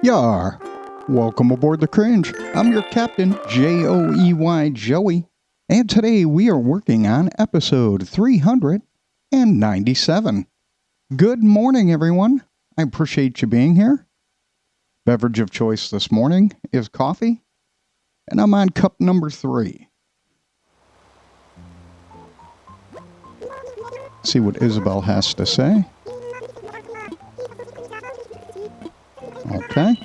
Yar! Welcome aboard the Cringe. I'm your captain, Joey Joey, and today we are working on episode 397. Good morning, everyone. I appreciate you being here. Beverage of choice this morning is coffee, and I'm on cup number 3. See what Isabel has to say. Okay.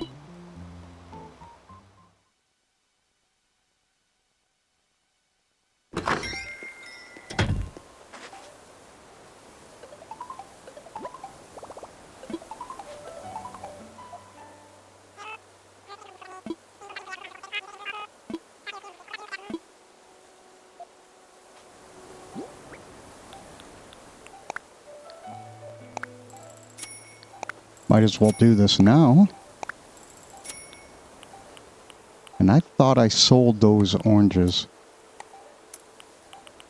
Might as well do this now. And I thought I sold those oranges.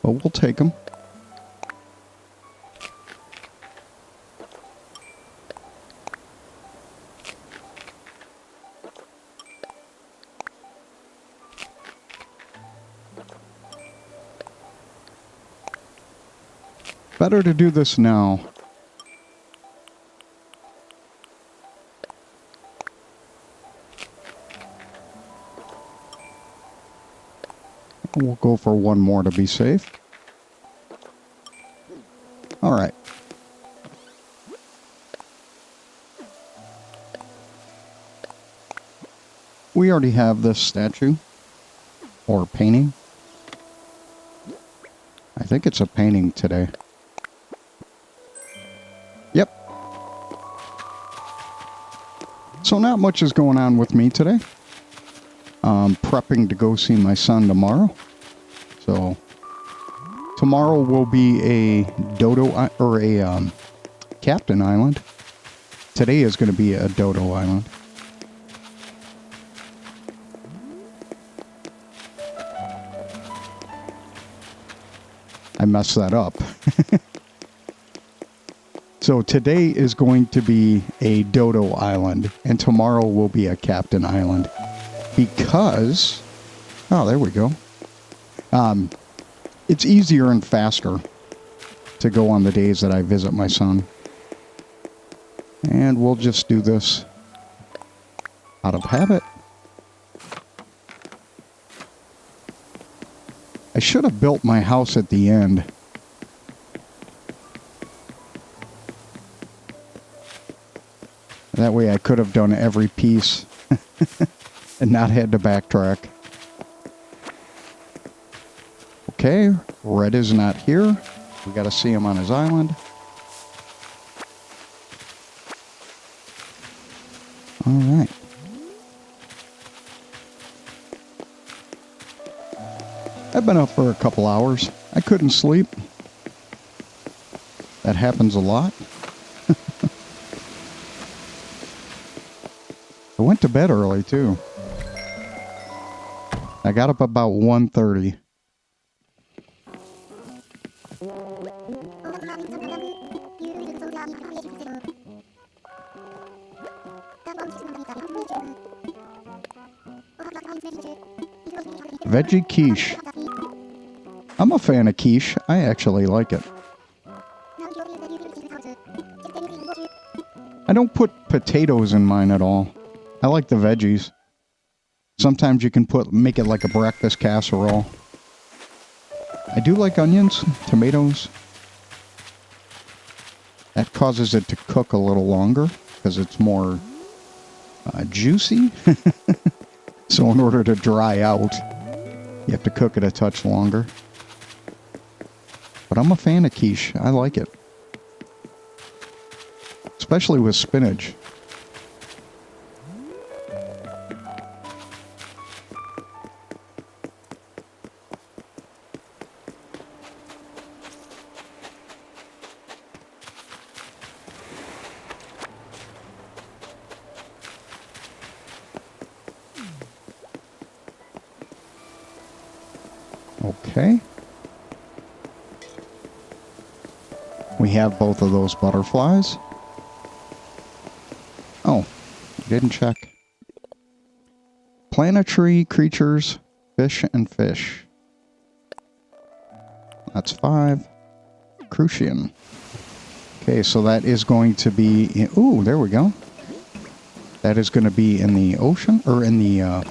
But we'll take them. Better to do this now. We'll go for one more to be safe. All right. We already have this statue. Or painting. I think it's a painting today. Yep. So not much is going on with me today. Prepping to go see my son tomorrow. So tomorrow will be a dodo or a Captain Island. Today is going to be a dodo island. I messed that up. So today is going to be a dodo island, and tomorrow will be a Captain Island. Because, oh, there we go. It's easier and faster to go on the days that I visit my son. And we'll just do this out of habit. I should have built my house at the end. That way I could have done every piece and not had to backtrack. Okay, Red is not here. We got to see him on his island. All right. I've been up for a couple hours. I couldn't sleep. That happens a lot. I went to bed early, too. I got up about 1:30. Veggie quiche. I'm a fan of quiche. I actually like it. I don't put potatoes in mine at all. I like the veggies. Sometimes you can make it like a breakfast casserole. I do like onions, tomatoes. That causes it to cook a little longer because it's more juicy. So in order to dry out, you have to cook it a touch longer. But I'm a fan of quiche. I like it. Especially with spinach. Okay. We have both of those butterflies. Oh, didn't check. planetary creatures, fish and fish. That's 5. Crucian. Okay, so that is going to be in, ooh, there we go. That is going to be in the ocean, or in the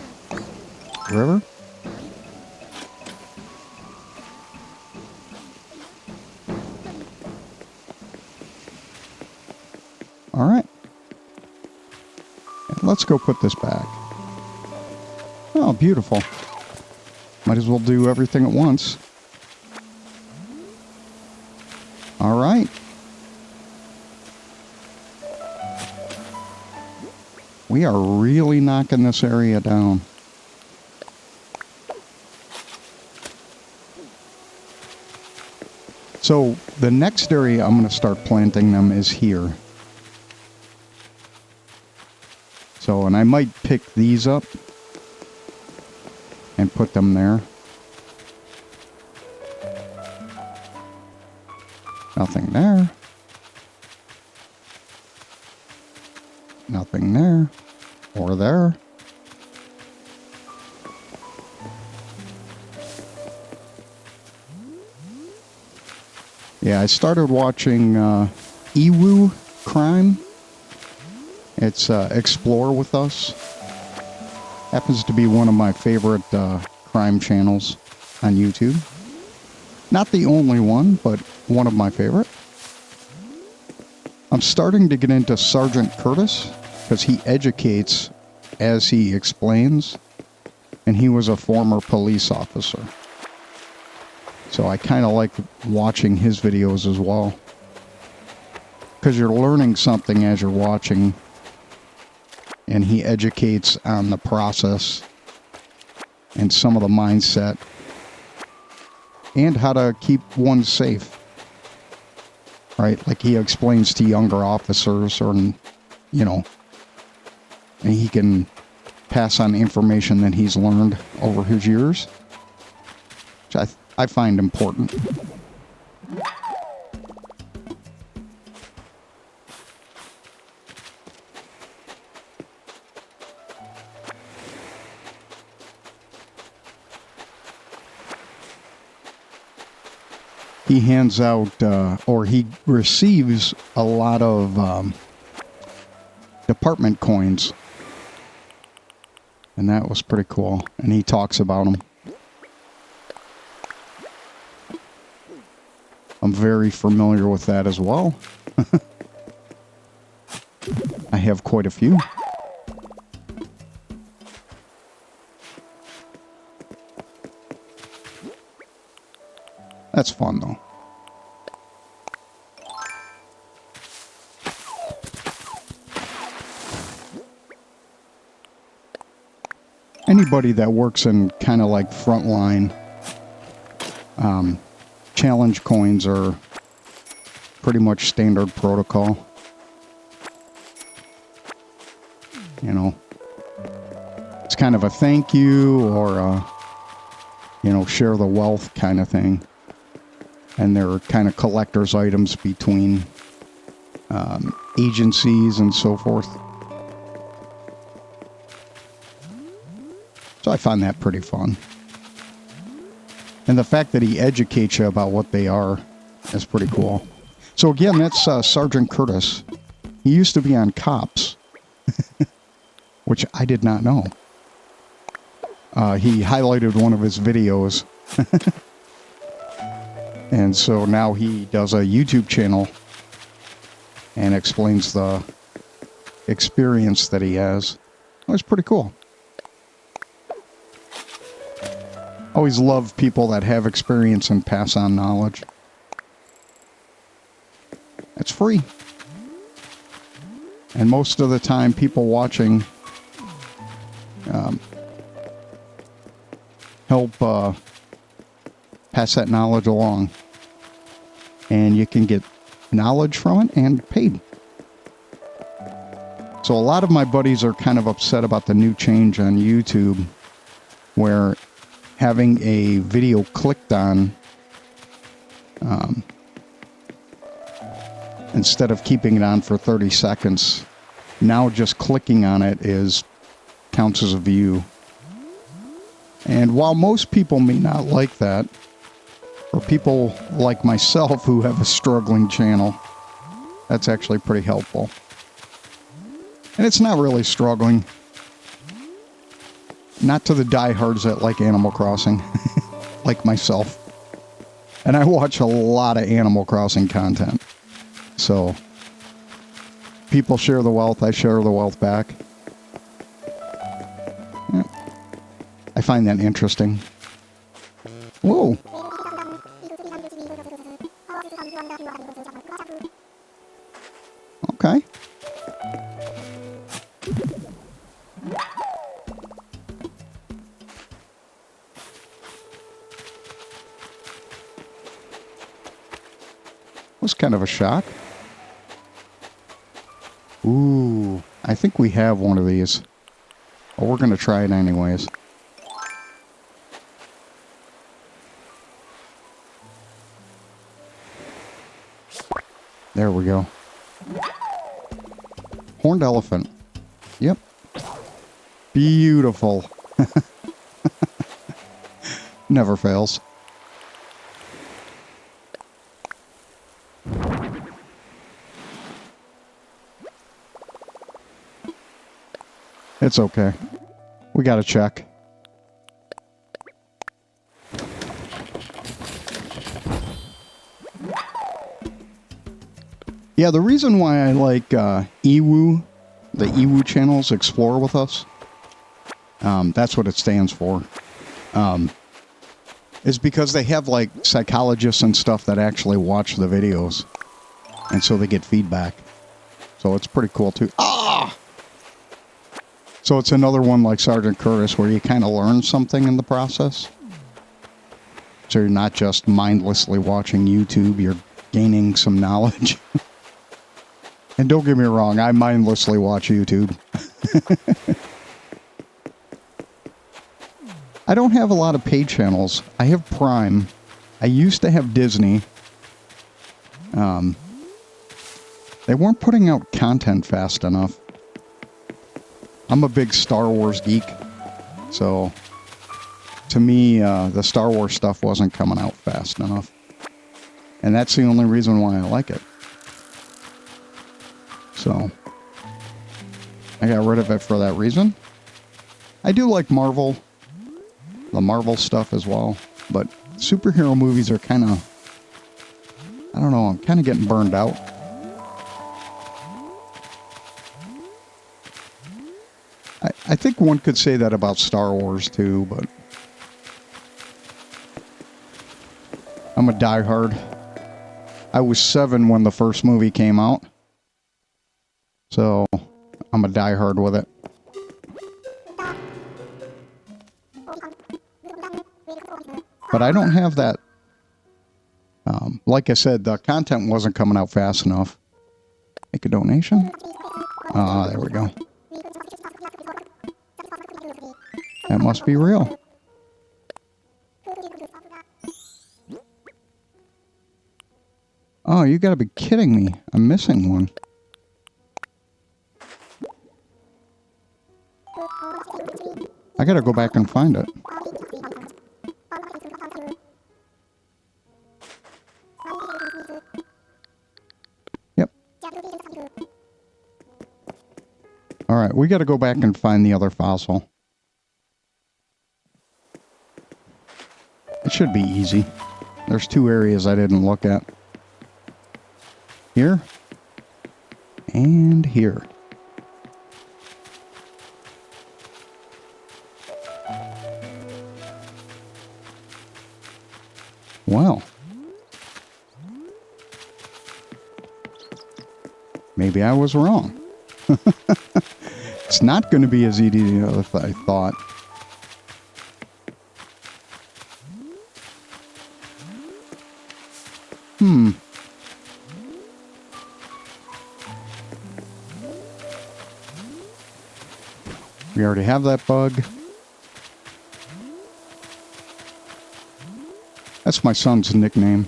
river. All right. Let's go put this back. Oh, beautiful. Might as well do everything at once. All right. We are really knocking this area down. So the next area I'm going to start planting them is here. So, and I might pick these up and put them there. Nothing there. Nothing there. Or there. Yeah, I started watching Ewu Crime. It's Explore With Us. Happens to be one of my favorite crime channels on YouTube. Not the only one, but one of my favorite. I'm starting to get into Sergeant Curtis because he educates as he explains, and he was a former police officer. So I kind of like watching his videos as well, because you're learning something as you're watching, and he educates on the process and some of the mindset and how to keep one safe. Right? Like he explains to younger officers, or, you know, and he can pass on information that he's learned over his years, which I find important. He hands out, or he receives a lot of department coins. And that was pretty cool. And he talks about them. I'm very familiar with that as well. I have quite a few. That's fun, though. Anybody that works in kind of like frontline, challenge coins are pretty much standard protocol. You know, it's kind of a thank you, or a, you know, share the wealth kind of thing. And they're kind of collector's items between agencies and so forth. So I find that pretty fun. And the fact that he educates you about what they are is pretty cool. So again, that's Sergeant Curtis. He used to be on Cops, which I did not know. He highlighted one of his videos. And so now he does a YouTube channel and explains the experience that he has. It was pretty cool. Always love people that have experience and pass on knowledge. It's free. And most of the time, people watching help pass that knowledge along. And you can get knowledge from it and paid. So a lot of my buddies are kind of upset about the new change on YouTube, where having a video clicked on, instead of keeping it on for 30 seconds, now just clicking on it counts as a view. And while most people may not like that, or people like myself who have a struggling channel, that's actually pretty helpful. And it's not really struggling. Not to the diehards that like Animal Crossing, like myself. And I watch a lot of Animal Crossing content. So, people share the wealth, I share the wealth back. Yeah. I find that interesting. Whoa. Okay. Was kind of a shock. Ooh, I think we have one of these. Well, we're going to try it anyways. There we go. Horned elephant. Yep. Beautiful. Never fails. It's okay. We got to check. Yeah, the reason why I like EWU, the EWU channels, Explore With Us, that's what it stands for, is because they have like psychologists and stuff that actually watch the videos, and so they get feedback. So it's pretty cool too. Ah! So it's another one like Sergeant Curtis where you kind of learn something in the process. So you're not just mindlessly watching YouTube, you're gaining some knowledge. And don't get me wrong, I mindlessly watch YouTube. I don't have a lot of paid channels. I have Prime. I used to have Disney. They weren't putting out content fast enough. I'm a big Star Wars geek, so to me, the Star Wars stuff wasn't coming out fast enough. And that's the only reason why I like it. So, I got rid of it for that reason. I do like Marvel, the Marvel stuff as well, but superhero movies are kind of, I don't know, I'm kind of getting burned out. I think one could say that about Star Wars too, but I'm a diehard. I was 7 when the first movie came out, so I'm a diehard with it. But I don't have that. Like I said, the content wasn't coming out fast enough. Make a donation? There we go. That must be real. Oh, you gotta be kidding me. I'm missing one. I gotta go back and find it. Yep. Alright, we gotta go back and find the other fossil. It should be easy. There's 2 areas I didn't look at. Here. And here. Well. Maybe I was wrong. It's not going to be as easy as I thought. We already have that bug. That's my son's nickname.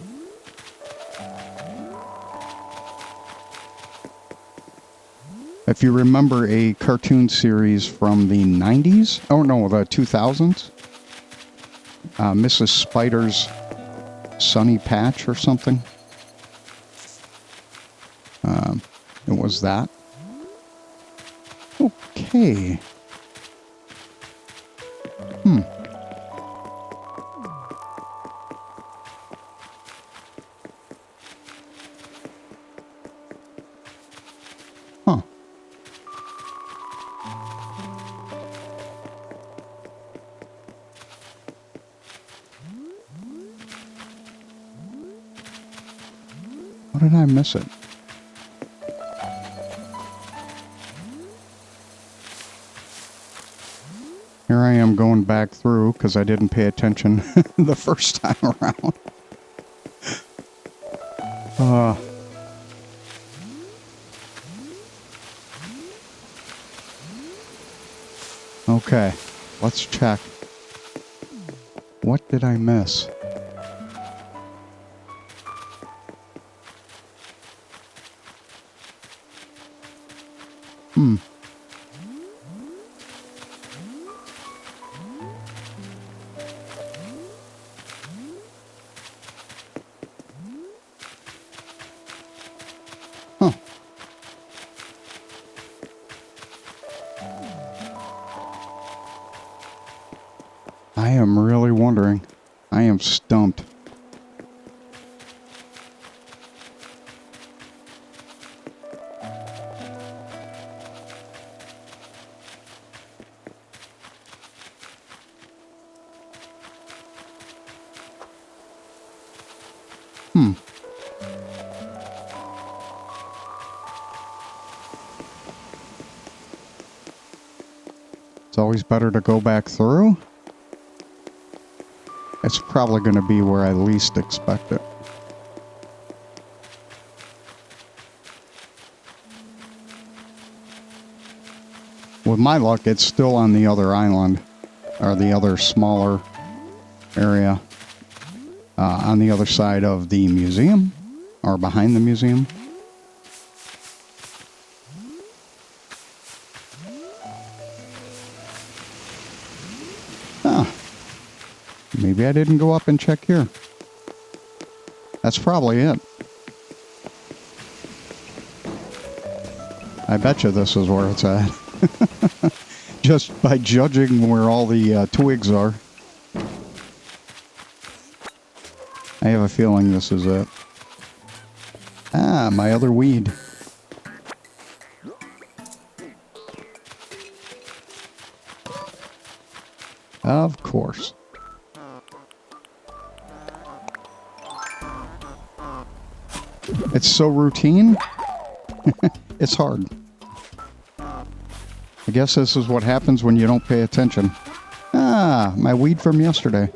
If you remember a cartoon series from the 90s, oh no, the 2000s, Mrs. Spider's Sunny Patch or something. It was that. Okay. Huh. How did I miss it? Here I am going back through because I didn't pay attention the first time around. Okay, let's check. What did I miss? Huh. I am really wondering. I am stumped. It's always better to go back through. It's probably going to be where I least expect it. With my luck, it's still on the other island, or the other smaller area, on the other side of the museum, or behind the museum. Maybe I didn't go up and check here. That's probably it. I bet you this is where it's at. Just by judging where all the twigs are. I have a feeling this is it. Ah, my other weed. Of course. It's so routine, it's hard. I guess this is what happens when you don't pay attention. Ah, my weed from yesterday.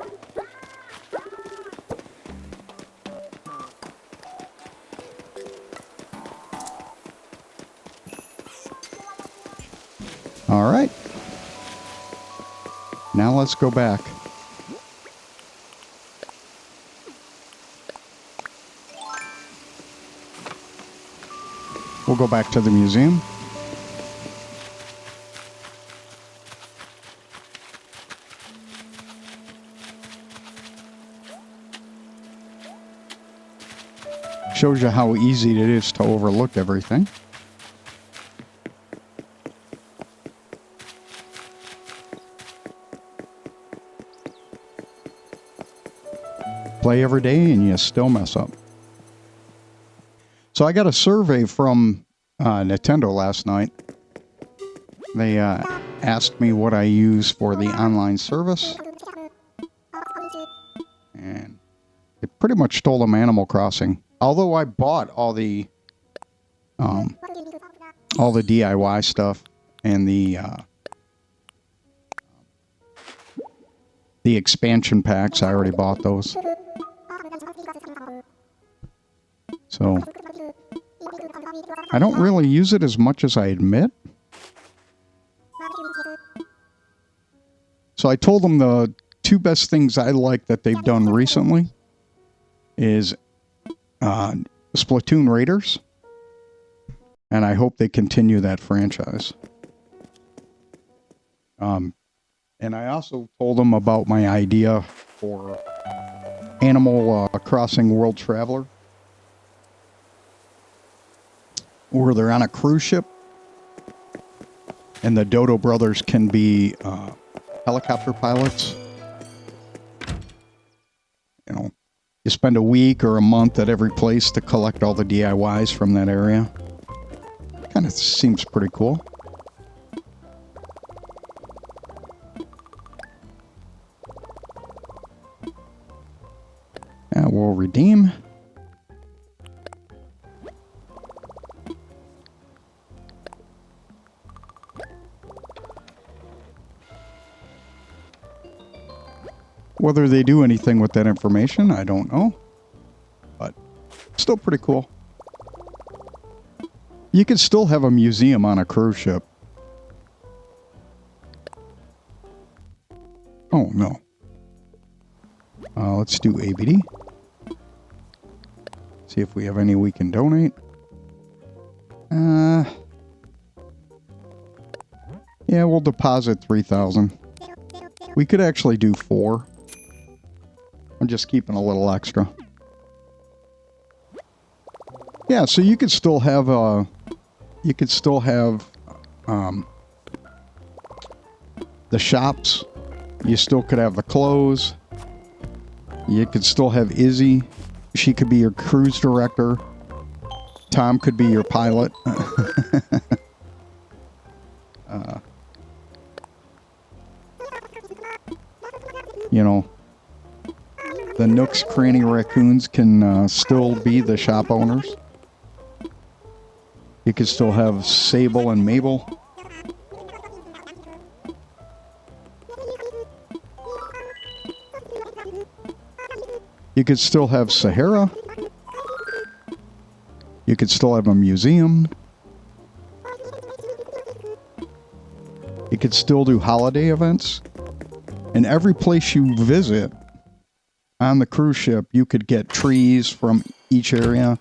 All right. Now let's go back. We'll go back to the museum. Shows you how easy it is to overlook everything. Play every day and you still mess up. So I got a survey from Nintendo last night. They asked me what I use for the online service. And it pretty much told them Animal Crossing. Although I bought all the DIY stuff and the expansion packs. I already bought those. So I don't really use it as much as I admit. So I told them the two best things I like that they've done recently is Splatoon Raiders, and I hope they continue that franchise. And I also told them about my idea for Animal Crossing World Traveler, where they're on a cruise ship, and the Dodo brothers can be helicopter pilots. You know, you spend a week or a month at every place to collect all the DIYs from that area. Kind of seems pretty cool. And we'll redeem. Whether they do anything with that information, I don't know. But still pretty cool. You can still have a museum on a cruise ship. Oh, no. Let's do ABD. See if we have any we can donate. Yeah, we'll deposit 3,000. We could actually do 4. I'm just keeping a little extra. Yeah, so you could still have the shops. You still could have the clothes. You could still have Izzy. She could be your cruise director. Tom could be your pilot. You know, the Nooks Cranny Raccoons can still be the shop owners. You could still have Sable and Mabel. You could still have Sahara. You could still have a museum. You could still do holiday events. And every place you visit on the cruise ship, you could get trees from each area.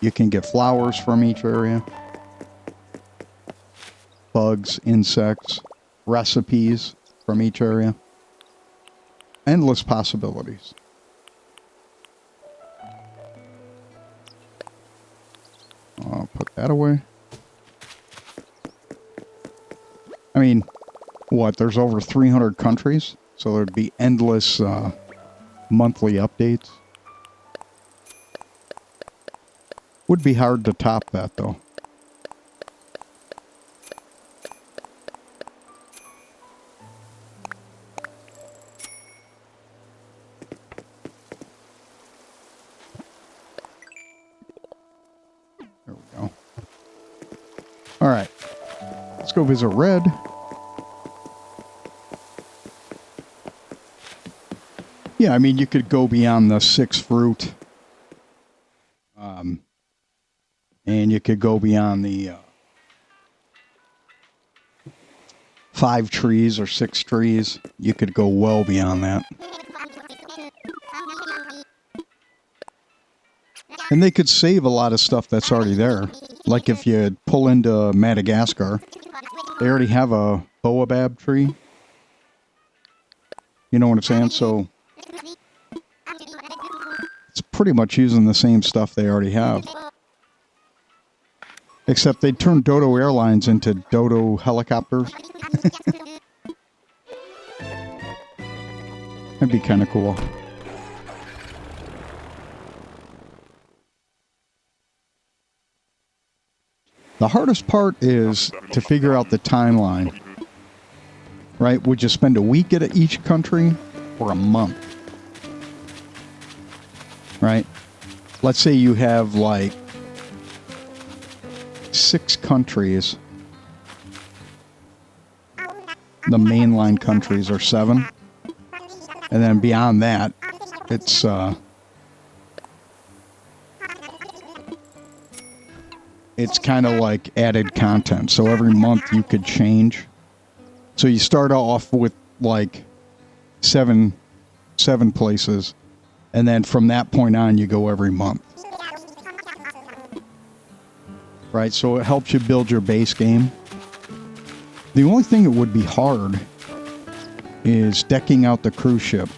You can get flowers from each area. Bugs, insects, recipes from each area. Endless possibilities. I'll put that away. I mean, what? There's over 300 countries, so there'd be endless monthly updates. Would be hard to top that, though. There we go. All right. Let's go visit Red. Yeah, I mean, you could go beyond the 6 fruit. And you could go beyond the 5 trees or 6 trees. You could go well beyond that. And they could save a lot of stuff that's already there. Like if you pull into Madagascar, they already have a baobab tree. You know what I'm saying? So it's pretty much using the same stuff they already have. Except they turned Dodo Airlines into Dodo helicopters. That'd be kind of cool. The hardest part is to figure out the timeline. Right? Would you spend a week at each country or a month? Right? Let's say you have like 6 countries. The mainline countries are 7. And then beyond that, it's kind of like added content. So every month you could change. So you start off with like 7 places. And then from that point on, you go every month. Right, so it helps you build your base game. The only thing that would be hard is decking out the cruise ship.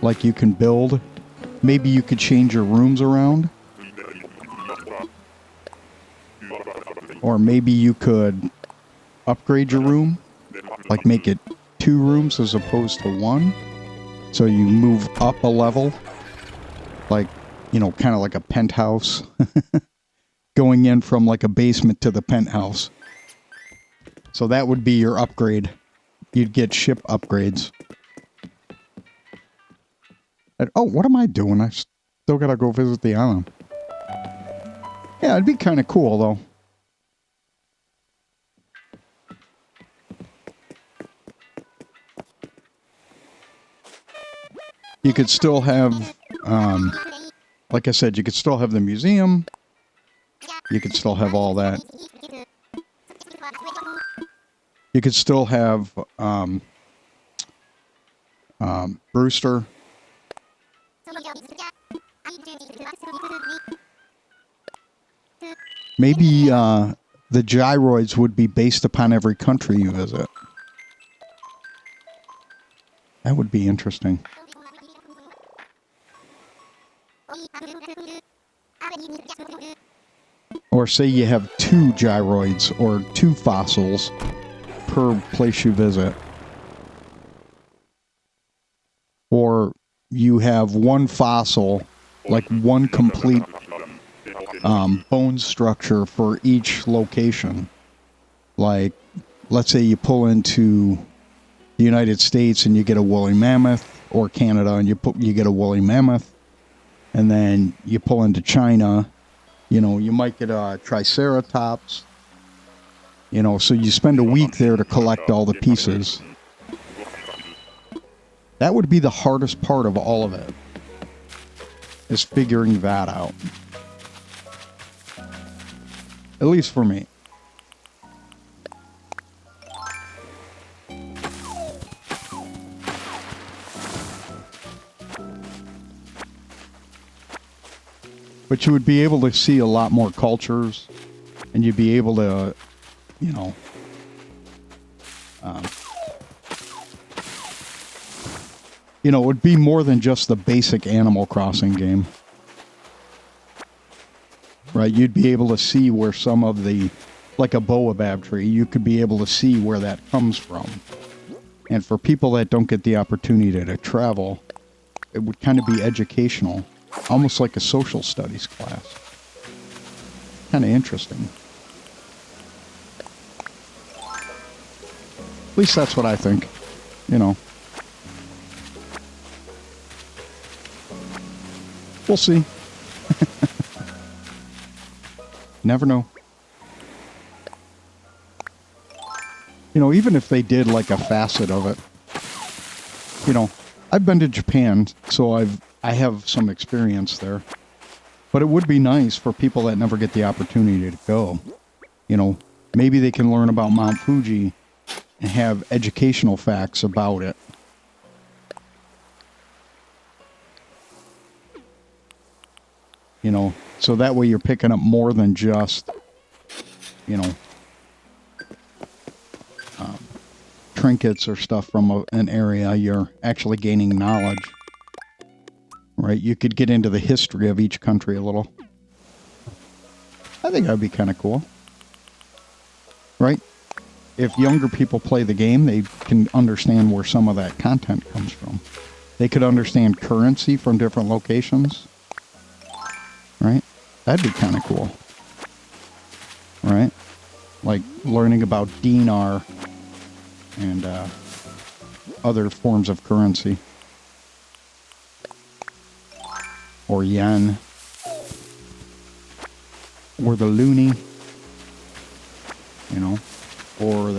Like you can build. Maybe you could change your rooms around. Or maybe you could upgrade your room. Like make it 2 rooms as opposed to 1. So you move up a level. Like, you know, kind of like a penthouse. Going in from like a basement to the penthouse. So that would be your upgrade. You'd get ship upgrades. And, oh, what am I doing? I still gotta go visit the island. Yeah, it'd be kind of cool, though. You could still have, like I said, you could still have the museum. You could still have all that. You could still have, Brewster. Maybe, the gyroids would be based upon every country you visit. That would be interesting. Or say you have 2 gyroids or 2 fossils per place you visit. Or you have 1 fossil, like 1 complete bone structure for each location. Like, let's say you pull into the United States and you get a woolly mammoth, or Canada and you get a woolly mammoth, and then you pull into China, you know, you might get a triceratops, you know, so you spend a week there to collect all the pieces. That would be the hardest part of all of it, is figuring that out. At least for me. But you would be able to see a lot more cultures, and you'd be able to, you know, it would be more than just the basic Animal Crossing game. Right? You'd be able to see where some of the, like a baobab tree, you could be able to see where that comes from. And for people that don't get the opportunity to travel, it would kind of be educational. Almost like a social studies class. Kind of interesting. At least that's what I think. You know. We'll see. Never know. You know, even if they did like a facet of it. You know, I've been to Japan, so I have some experience there. But it would be nice for people that never get the opportunity to go. You know, maybe they can learn about Mount Fuji and have educational facts about it. You know, so that way you're picking up more than just, you know, trinkets or stuff from an area. You're actually gaining knowledge. Right? You could get into the history of each country a little. I think that would be kind of cool. Right? If younger people play the game, they can understand where some of that content comes from. They could understand currency from different locations. Right? That'd be kind of cool. Right? Like learning about dinar and other forms of currency. Or yen. Or the loonie. You know? Or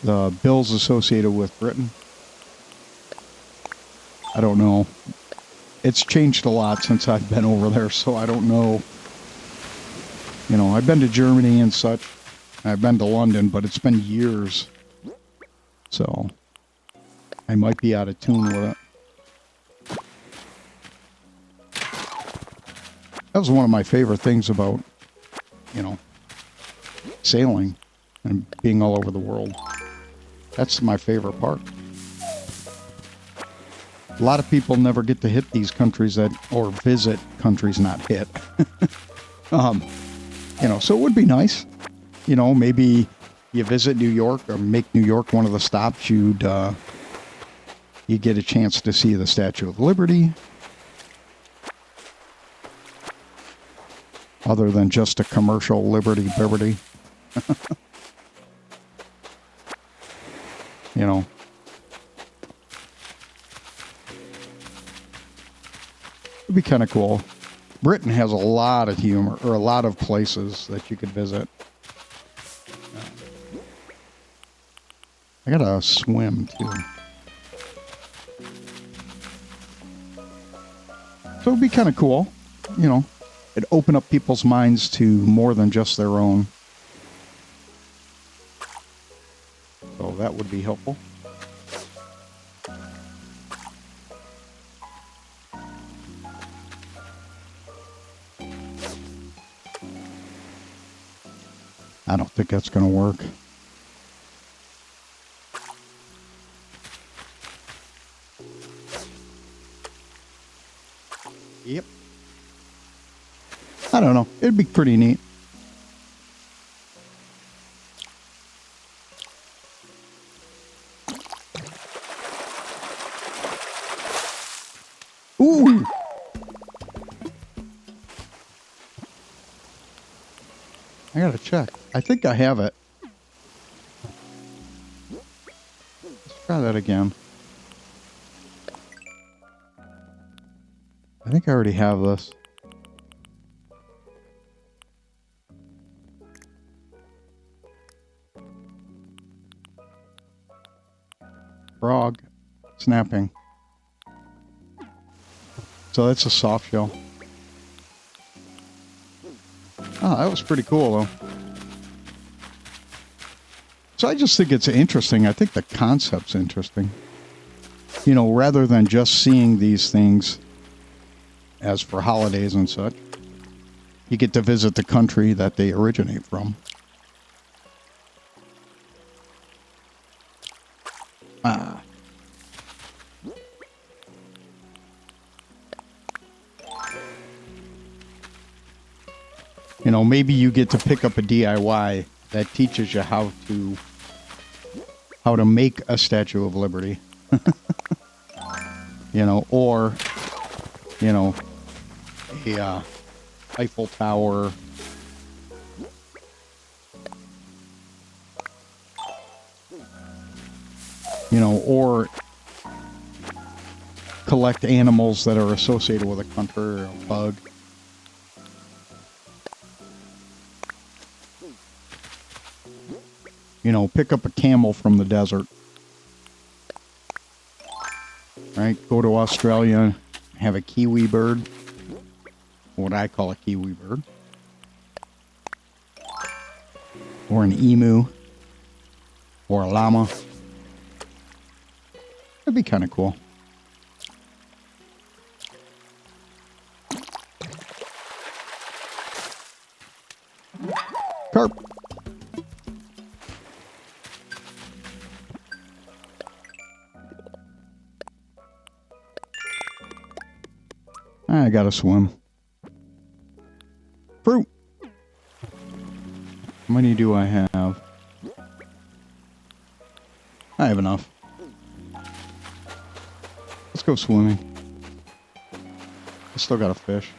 the bills associated with Britain. I don't know. It's changed a lot since I've been over there, so I don't know. You know, I've been to Germany and such. I've been to London, but it's been years. So, I might be out of tune with it. That was one of my favorite things about, you know, sailing and being all over the world. That's my favorite part. A lot of people never get to hit these countries or visit countries, not hit. So it would be nice. Maybe you visit New York or make New York one of the stops. You get a chance to see the Statue of Liberty. Other than just a commercial liberty. It'd be kind of cool. Britain has a lot of humor, or a lot of places that you could visit. I gotta swim too. So it'd be kind of cool, It'd open up people's minds to more than just their own. So that would be helpful. I don't think that's going to work. Yep. I don't know. It'd be pretty neat. Ooh! I gotta check. I think I have it. Let's try that again. I think I already have this. Frog. Snapping. So that's a soft shell. Oh, that was pretty cool, though. So I just think it's interesting. I think the concept's interesting. Rather than just seeing these things as for holidays and such, you get to visit the country that they originate from. Maybe you get to pick up a DIY that teaches you how to make a Statue of Liberty. Or a Eiffel Tower. Or collect animals that are associated with a country or a bug. Pick up a camel from the desert. Right? Go to Australia, have a kiwi bird. What I call a kiwi bird. Or an emu. Or a llama. That'd be kind of cool. Carp. I gotta swim. Fruit. How many do I have? I have enough. Let's go swimming. I still got a fish.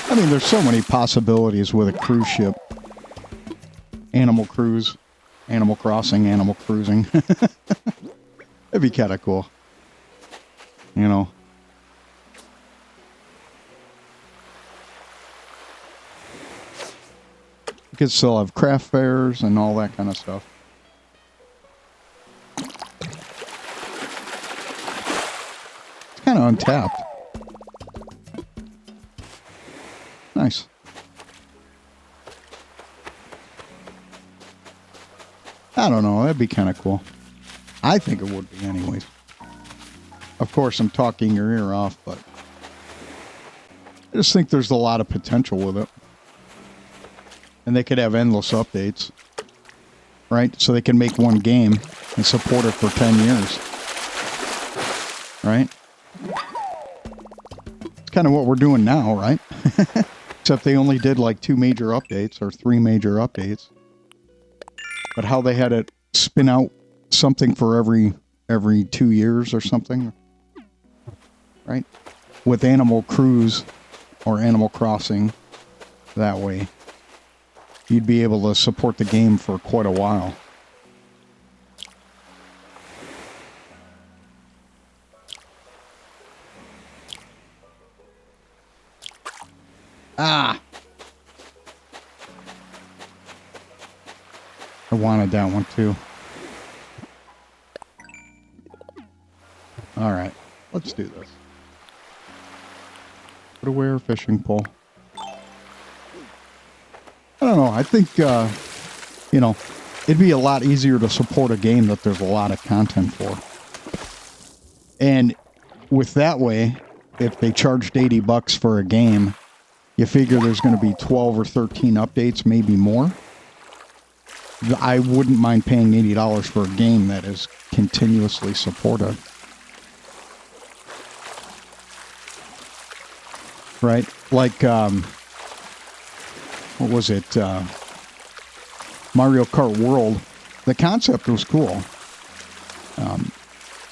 I mean, there's so many possibilities with a cruise ship. Animal Cruise, Animal Crossing, Animal Cruising. It'd be kind of cool. You could still have craft fairs and all that kind of stuff. It's kind of untapped. Nice. I don't know. That'd be kind of cool. I think it would be anyways. Of course, I'm talking your ear off, but I just think there's a lot of potential with it. And they could have endless updates. Right? So they can make one game and support it for 10 years. Right? It's kind of what we're doing now, right? Except they only did like 2 major updates or 3 major updates. But how they had it spin out something for every 2 years or something. Right? With Animal Cruise or Animal Crossing that way, you'd be able to support the game for quite a while. Ah! I wanted that one too. Alright, let's do this. Put away our fishing pole. I don't know, I think, you know, it'd be a lot easier to support a game that there's a lot of content for. And with that way, if they charged $80 for a game, you figure there's going to be 12 or 13 updates, maybe more. I wouldn't mind paying $80 for a game that is continuously supported. Right? Like, what was it? Mario Kart World. The concept was cool.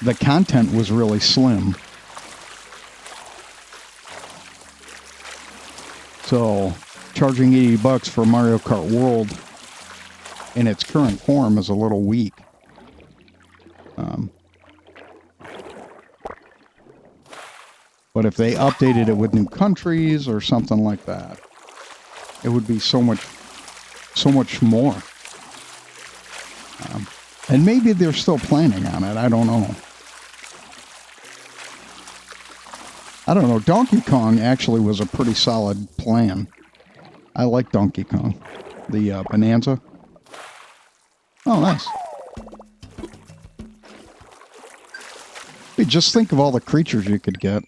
The content was really slim. So, charging $80 for Mario Kart World in its current form is a little weak. But if they updated it with new countries or something like that, it would be so much more. And maybe they're still planning on it. I don't know. I don't know. Donkey Kong actually was a pretty solid plan. I like Donkey Kong. The Bonanza. Oh, nice. Hey, just think of all the creatures you could get.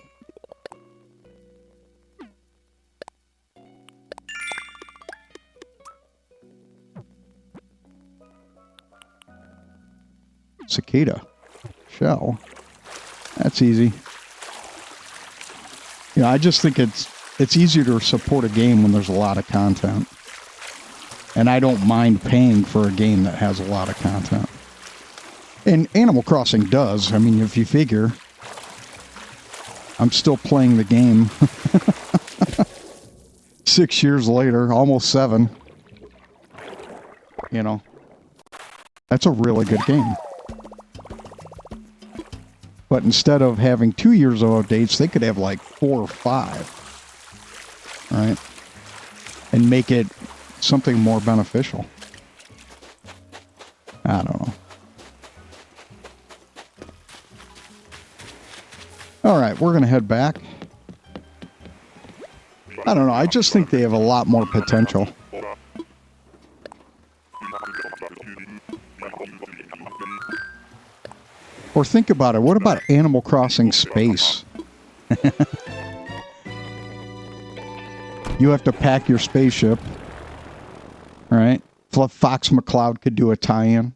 Cicada. Shell. That's easy. You know, I just think it's easier to support a game when there's a lot of content. And I don't mind paying for a game that has a lot of content. And Animal Crossing does. I mean, if you figure, I'm still playing the game 6 years later, almost 7. You know, that's a really good game. But instead of having 2 years of updates, they could have like 4 or 5. Right? And make it something more beneficial. I don't know. All right, we're going to head back. I don't know. I just think they have a lot more potential. Or think about it. What about Animal Crossing Space? You have to pack your spaceship. Right? Fox McCloud could do a tie-in.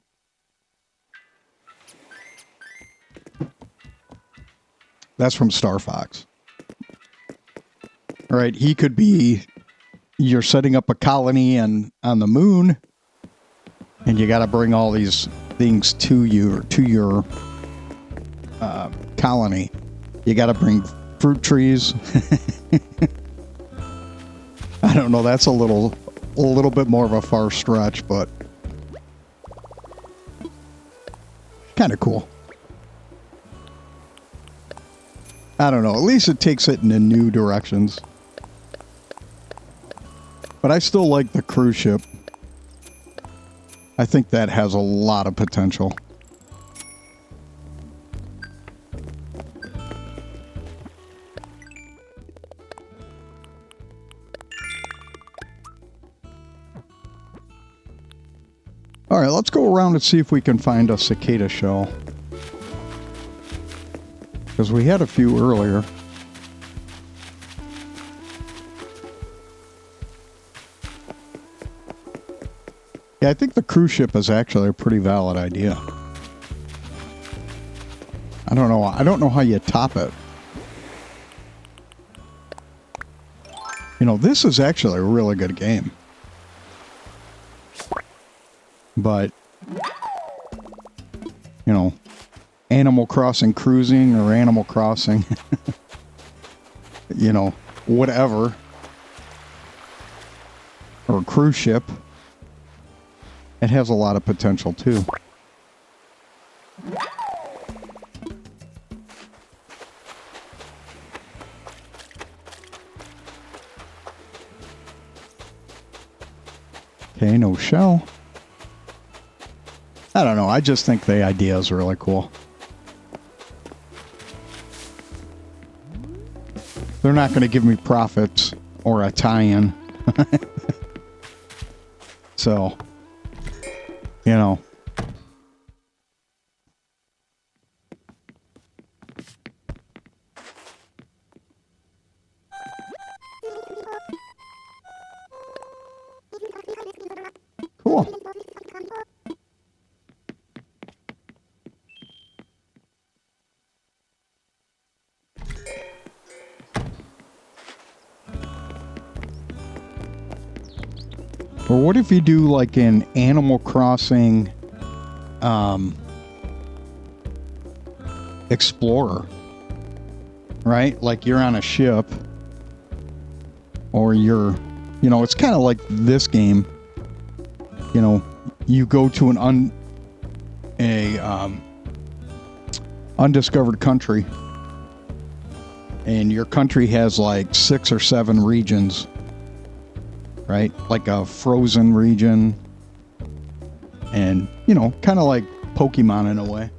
That's from Star Fox. All right, he could be, you're setting up a colony on the moon, and you got to bring all these things to your colony. You got to bring fruit trees. I don't know, that's a little bit more of a far stretch, but kind of cool. I don't know. At least it takes it into new directions. But I still like the cruise ship. I think that has a lot of potential. All right, let's go around and see if we can find a cicada shell. Because we had a few earlier. Yeah, I think the cruise ship is actually a pretty valid idea. I don't know. I don't know how you top it. You know, this is actually a really good game. But, you know, Animal Crossing Cruising or Animal Crossing, you know, whatever. Or cruise ship. It has a lot of potential too. Okay, no shell. I don't know. I just think the idea is really cool. They're not going to give me profits or a tie-in. So, you know. Cool. Or what if you do like an Animal Crossing Explorer, right? Like you're on a ship, or you're, you know, it's kind of like this game. You know, you go to an undiscovered country, and your country has like 6 or 7 regions, right? Like a frozen region, and, you know, kind of like Pokemon in a way,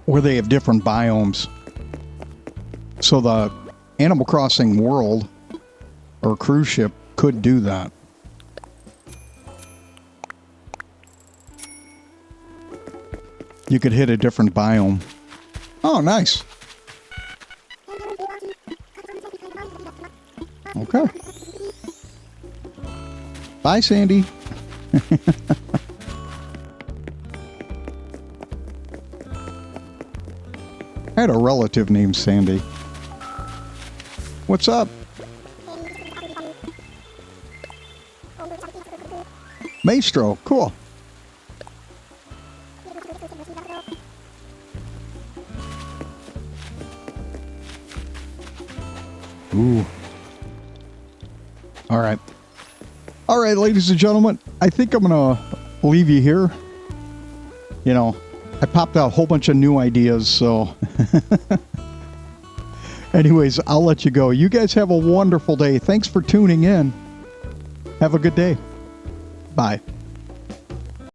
where they have different biomes. So the Animal Crossing world or cruise ship could do that. You could hit a different biome. Oh, nice. Okay. Bye, Sandy. I had a relative named Sandy. What's up? Maestro, cool. Ooh. All right. All right, ladies and gentlemen, I think I'm going to leave you here. You know, I popped out a whole bunch of new ideas, so... Anyways, I'll let you go. You guys have a wonderful day. Thanks for tuning in. Have a good day. Bye.